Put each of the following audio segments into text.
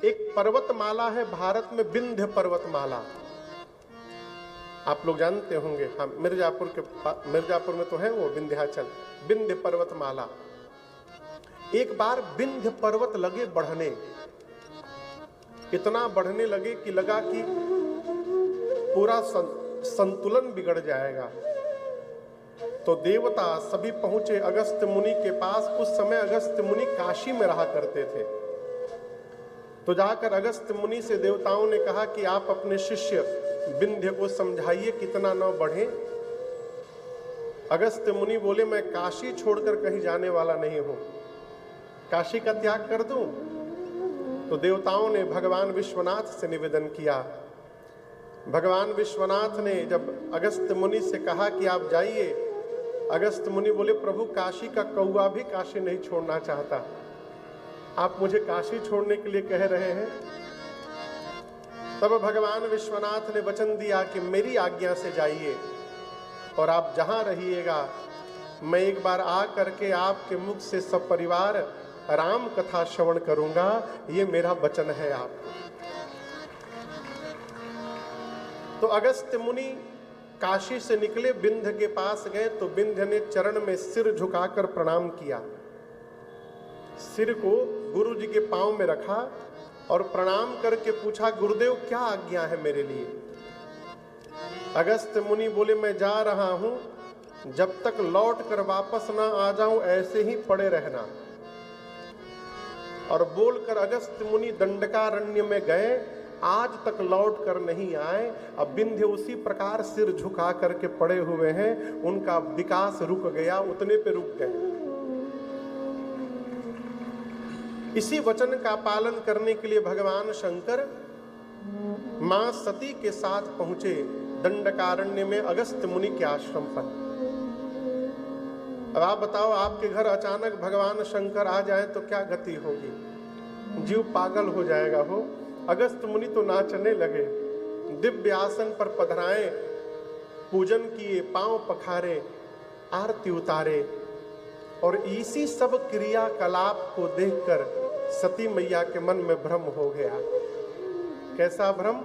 एक पर्वतमाला है भारत में, विंध्य पर्वतमाला। आप लोग जानते होंगे, हाँ, मिर्जापुर में तो है वो विंध्याचल, विंध्य पर्वतमाला। एक बार विंध्य पर्वत लगे बढ़ने, इतना बढ़ने लगे कि लगा कि पूरा संतुलन बिगड़ जाएगा। तो देवता सभी पहुंचे अगस्त मुनि के पास। उस समय अगस्त मुनि काशी में रहा करते थे। तो जाकर अगस्त मुनि से देवताओं ने कहा कि आप अपने शिष्य विंध्य को समझाइए कितना न बढ़े। अगस्त मुनि बोले, मैं काशी छोड़कर कहीं जाने वाला नहीं हूं, काशी का त्याग कर दूं? तो देवताओं ने भगवान विश्वनाथ से निवेदन किया। भगवान विश्वनाथ ने जब अगस्त मुनि से कहा कि आप जाइए, अगस्त मुनि बोले, प्रभु काशी का कौवा भी काशी नहीं छोड़ना चाहता, आप मुझे काशी छोड़ने के लिए कह रहे हैं? तब भगवान विश्वनाथ ने वचन दिया कि मेरी आज्ञा से जाइए और आप जहां रहिएगा, मैं एक बार आ करके आपके मुख से सपरिवार राम कथा श्रवण करूंगा, ये मेरा वचन है आपको। तो अगस्त्य मुनि काशी से निकले, विंध्य के पास गए तो विंध्य ने चरण में सिर झुकाकर प्रणाम किया। सिर को गुरु जी के पांव में रखा और प्रणाम करके पूछा, गुरुदेव क्या आज्ञा है मेरे लिए? अगस्त्य मुनि बोले, मैं जा रहा हूं, जब तक लौट कर वापस ना आ जाऊं ऐसे ही पड़े रहना। और बोलकर अगस्त्य मुनि दंडकारण्य में गए, आज तक लौट कर नहीं आए। अब विंध्य उसी प्रकार सिर झुका करके पड़े हुए हैं, उनका विकास रुक गया, उतने पे रुक गए। इसी वचन का पालन करने के लिए भगवान शंकर मां सती के साथ पहुंचे दंडकारण्य में अगस्त्य मुनि के आश्रम पर। अब आप बताओ, आपके घर अचानक भगवान शंकर आ जाए तो क्या गति होगी? जीव पागल हो जाएगा हो। अगस्त्य मुनि तो नाचने लगे, दिव्य आसन पर पधराए, पूजन किए, पांव पखारे, आरती उतारे। और इसी सब क्रियाकलाप को देखकर सती मैया के मन में भ्रम हो गया। कैसा भ्रम?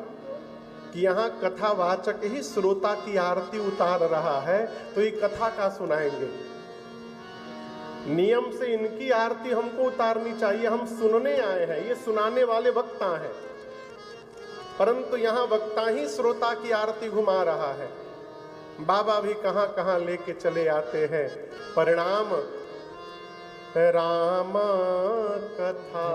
कि यहाँ कथावाचक ही श्रोता की आरती उतार रहा है, तो ये कथा का सुनाएंगे? नियम से इनकी आरती हमको उतारनी चाहिए, हम सुनने आए हैं, ये सुनाने वाले वक्ता हैं। परंतु यहाँ वक्ता ही श्रोता की आरती घुमा रहा है। बाबा भी कहां कहां लेके चले आते हैं। परिणाम राम कथा।